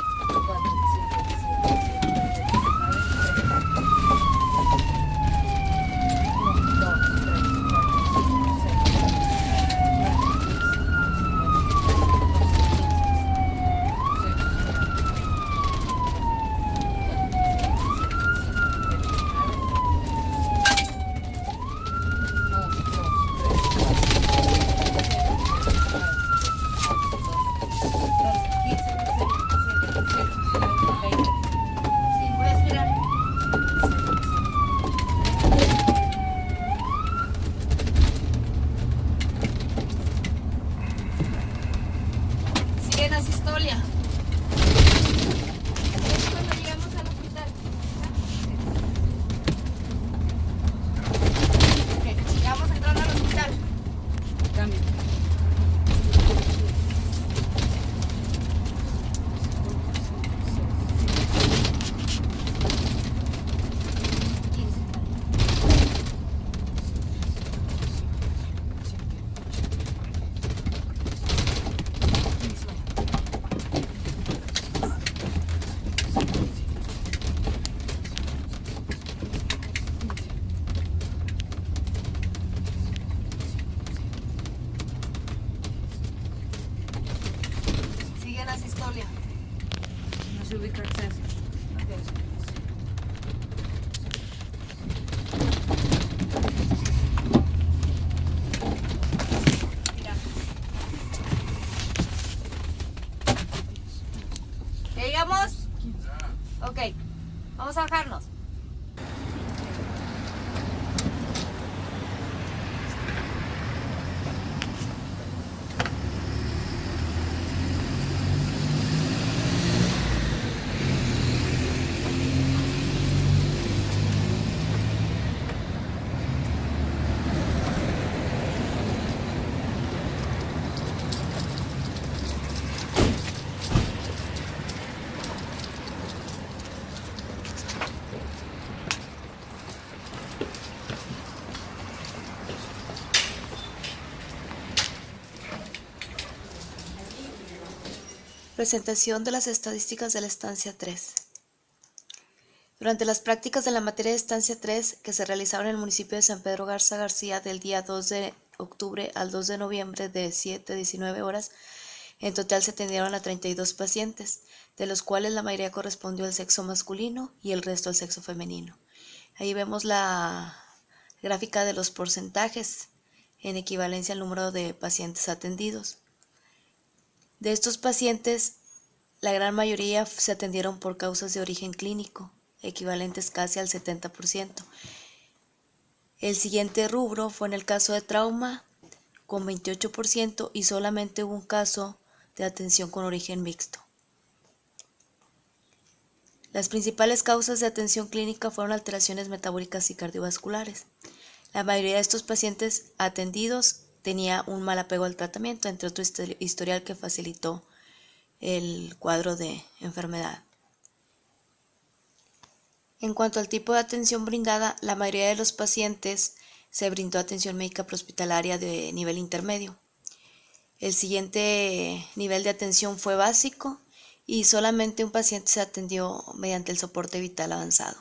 4, 5, 6, 7, 8, 9, 10. 1, 2, 3, 4, 5, 6, 7, 8, 9, 10. Siguen a sistolia. Es cuando llegamos al hospital. Ok, ya vamos a entrar al hospital. Cambio. Siguen a sistolia. No se ubica acceso. Mira. ¿Ya llegamos? Ok, vamos a bajarnos. Presentación de las estadísticas de la estancia 3. Durante las prácticas de la materia de estancia 3 que se realizaron en el municipio de San Pedro Garza García del día 2 de octubre al 2 de noviembre de 7 a 19 horas, en total se atendieron a 32 pacientes, de los cuales la mayoría correspondió al sexo masculino y el resto al sexo femenino. Ahí vemos la gráfica de los porcentajes en equivalencia al número de pacientes atendidos. De estos pacientes, la gran mayoría se atendieron por causas de origen clínico, equivalentes casi al 70%. El siguiente rubro fue en el caso de trauma, con 28%, y solamente hubo un caso de atención con origen mixto. Las principales causas de atención clínica fueron alteraciones metabólicas y cardiovasculares. La mayoría de estos pacientes atendidos tenía un mal apego al tratamiento, entre otro historial que facilitó el cuadro de enfermedad. En cuanto al tipo de atención brindada, la mayoría de los pacientes se brindó atención médica prehospitalaria de nivel intermedio. El siguiente nivel de atención fue básico y solamente un paciente se atendió mediante el soporte vital avanzado.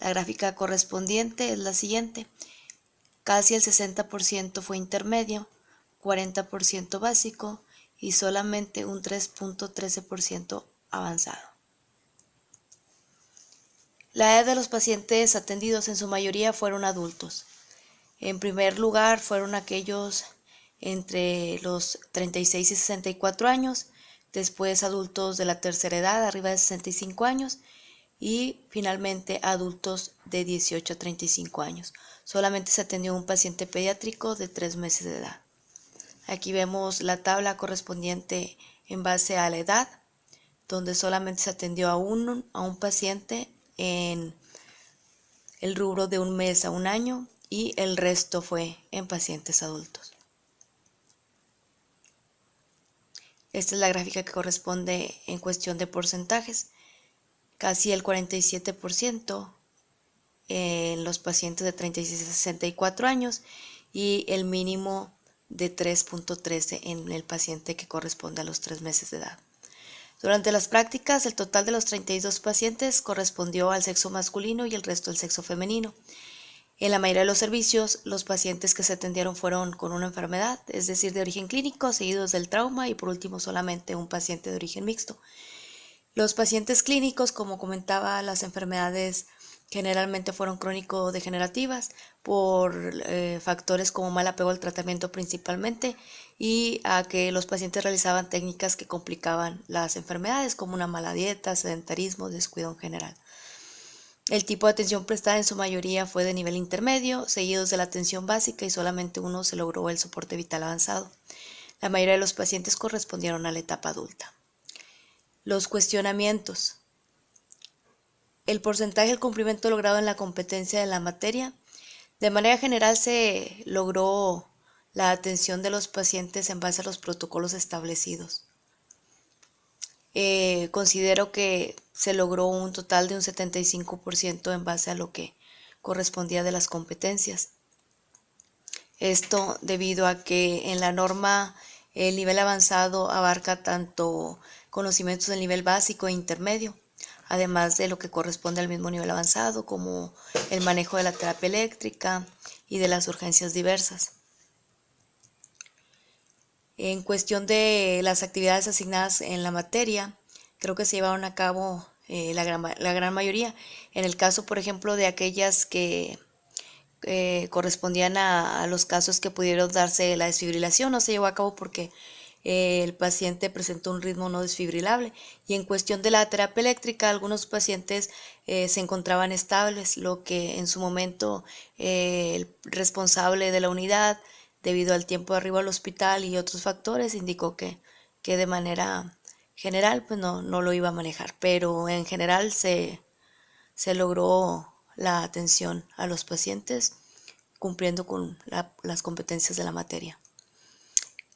La gráfica correspondiente es la siguiente. Casi el 60% fue intermedio, 40% básico y solamente un 3.13% avanzado. La edad de los pacientes atendidos en su mayoría fueron adultos. En primer lugar fueron aquellos entre los 36 y 64 años, después adultos de la tercera edad, arriba de 65 años, y finalmente adultos de 18 a 35 años. Solamente se atendió un paciente pediátrico de 3 meses de edad. Aquí vemos la tabla correspondiente en base a la edad, donde solamente se atendió a un paciente en el rubro de 1 mes a 1 año y el resto fue en pacientes adultos. Esta es la gráfica que corresponde en cuestión de porcentajes. Casi el 47% en los pacientes de 36 a 64 años y el mínimo de 3.13 en el paciente que corresponde a los 3 meses de edad. Durante las prácticas, el total de los 32 pacientes correspondió al sexo masculino y el resto al sexo femenino. En la mayoría de los servicios, los pacientes que se atendieron fueron con una enfermedad, es decir, de origen clínico, seguidos del trauma y por último solamente un paciente de origen mixto. Los pacientes clínicos, como comentaba, las enfermedades generalmente fueron crónico-degenerativas por factores como mal apego al tratamiento principalmente y a que los pacientes realizaban técnicas que complicaban las enfermedades como una mala dieta, sedentarismo, descuido en general. El tipo de atención prestada en su mayoría fue de nivel intermedio, seguidos de la atención básica y solamente uno se logró el soporte vital avanzado. La mayoría de los pacientes correspondieron a la etapa adulta. Los cuestionamientos. El porcentaje del cumplimiento logrado en la competencia de la materia. De manera general se logró la atención de los pacientes en base a los protocolos establecidos. Considero que se logró un total de un 75% en base a lo que correspondía de las competencias. Esto debido a que en la norma el nivel avanzado abarca tanto conocimientos del nivel básico e intermedio, además de lo que corresponde al mismo nivel avanzado, como el manejo de la terapia eléctrica y de las urgencias diversas. En cuestión de las actividades asignadas en la materia, creo que se llevaron a cabo la gran mayoría. En el caso, por ejemplo, de aquellas que correspondían a los casos que pudieron darse la desfibrilación, no se llevó a cabo porque el paciente presentó un ritmo no desfibrilable. Y en cuestión de la terapia eléctrica, algunos pacientes se encontraban estables, lo que en su momento el responsable de la unidad, debido al tiempo de arribo al hospital y otros factores, indicó que de manera general pues no lo iba a manejar, pero en general se logró la atención a los pacientes cumpliendo con las competencias de la materia.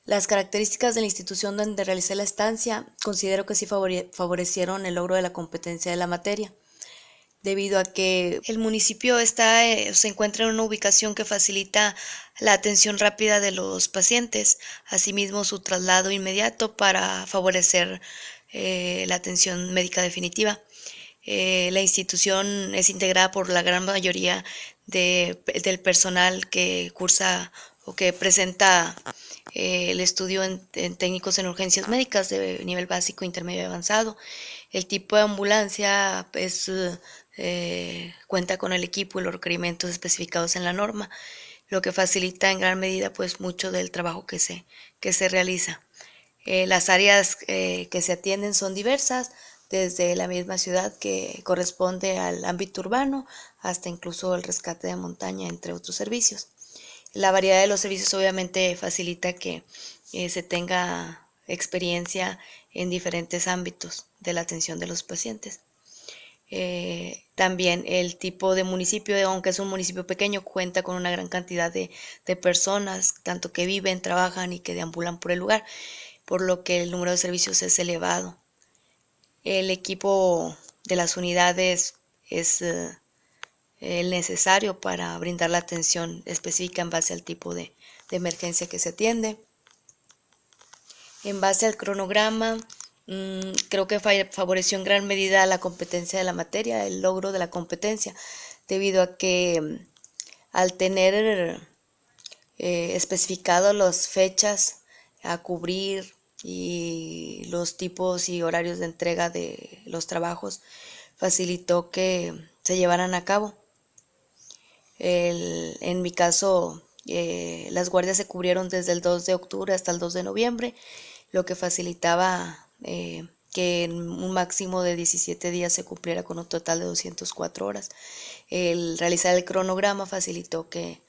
Las características de la institución donde realicé la estancia considero que sí favorecieron el logro de la competencia de la materia, debido a que el municipio se encuentra en una ubicación que facilita la atención rápida de los pacientes, asimismo su traslado inmediato para favorecer la atención médica definitiva. La institución es integrada por la gran mayoría del personal que cursa o que presenta el estudio en técnicos en urgencias médicas de nivel básico, intermedio y avanzado. El tipo de ambulancia cuenta con el equipo y los requerimientos especificados en la norma, lo que facilita en gran medida pues mucho del trabajo que se realiza. Las áreas que se atienden son diversas, desde la misma ciudad que corresponde al ámbito urbano hasta incluso el rescate de montaña, entre otros servicios. La variedad de los servicios obviamente facilita que se tenga experiencia en diferentes ámbitos de la atención de los pacientes. También el tipo de municipio, aunque es un municipio pequeño, cuenta con una gran cantidad de personas, tanto que viven, trabajan y que deambulan por el lugar, por lo que el número de servicios es elevado. El equipo de las unidades es el necesario para brindar la atención específica en base al tipo de emergencia que se atiende. En base al cronograma, creo que favoreció en gran medida la competencia de la materia, el logro de la competencia, debido a que al tener especificado las fechas a cubrir y los tipos y horarios de entrega de los trabajos, facilitó que se llevaran a cabo. En mi caso, las guardias se cubrieron desde el 2 de octubre hasta el 2 de noviembre, lo que facilitaba que en un máximo de 17 días se cumpliera con un total de 204 horas. El realizar el cronograma facilitó que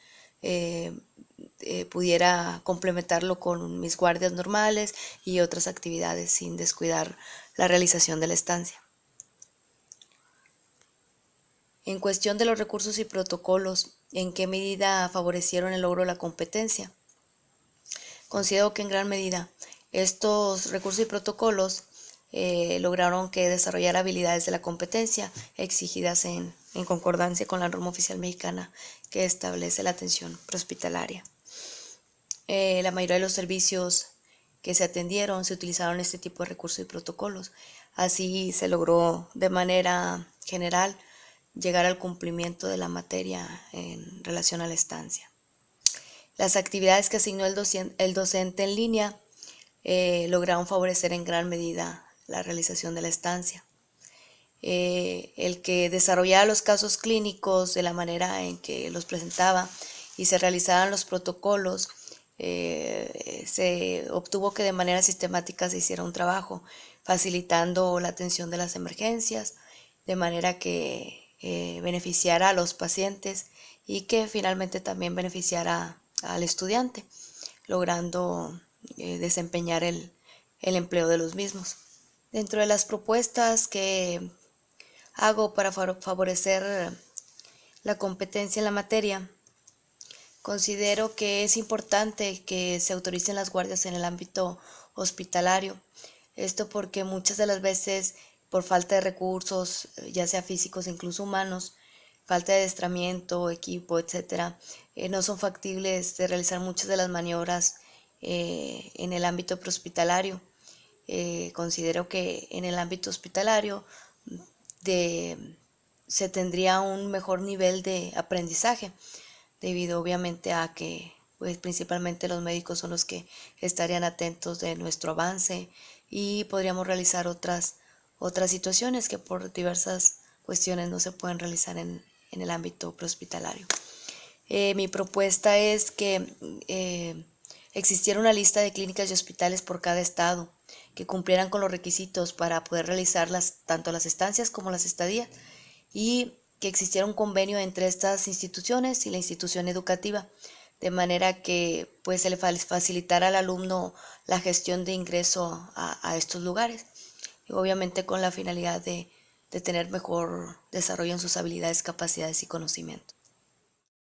pudiera complementarlo con mis guardias normales y otras actividades sin descuidar la realización de la estancia. En cuestión de los recursos y protocolos, ¿en qué medida favorecieron el logro de la competencia? Considero que en gran medida estos recursos y protocolos lograron que desarrollara habilidades de la competencia exigidas en concordancia con la norma oficial mexicana que establece la atención prehospitalaria. La mayoría de los servicios que se atendieron se utilizaron este tipo de recursos y protocolos. Así se logró de manera general llegar al cumplimiento de la materia en relación a la estancia. Las actividades que asignó el docente en línea lograron favorecer en gran medida la realización de la estancia. El que desarrollara los casos clínicos de la manera en que los presentaba y se realizaran los protocolos, se obtuvo que de manera sistemática se hiciera un trabajo facilitando la atención de las emergencias, de manera que beneficiara a los pacientes y que finalmente también beneficiara al estudiante, logrando desempeñar el empleo de los mismos. Dentro de las propuestas que hago para favorecer la competencia en la materia, considero que es importante que se autoricen las guardias en el ámbito hospitalario. Esto porque muchas de las veces, por falta de recursos, ya sea físicos, incluso humanos, falta de adiestramiento, equipo, etcétera, no son factibles de realizar muchas de las maniobras en el ámbito prehospitalario. Considero que en el ámbito hospitalario se tendría un mejor nivel de aprendizaje, debido obviamente a que pues principalmente los médicos son los que estarían atentos de nuestro avance y podríamos realizar otras situaciones que por diversas cuestiones no se pueden realizar en el ámbito prehospitalario. Mi propuesta es que existiera una lista de clínicas y hospitales por cada estado que cumplieran con los requisitos para poder realizar tanto las estancias como las estadías, y que existiera un convenio entre estas instituciones y la institución educativa, de manera que pues se le facilitara al alumno la gestión de ingreso a estos lugares, y obviamente con la finalidad de tener mejor desarrollo en sus habilidades, capacidades y conocimientos.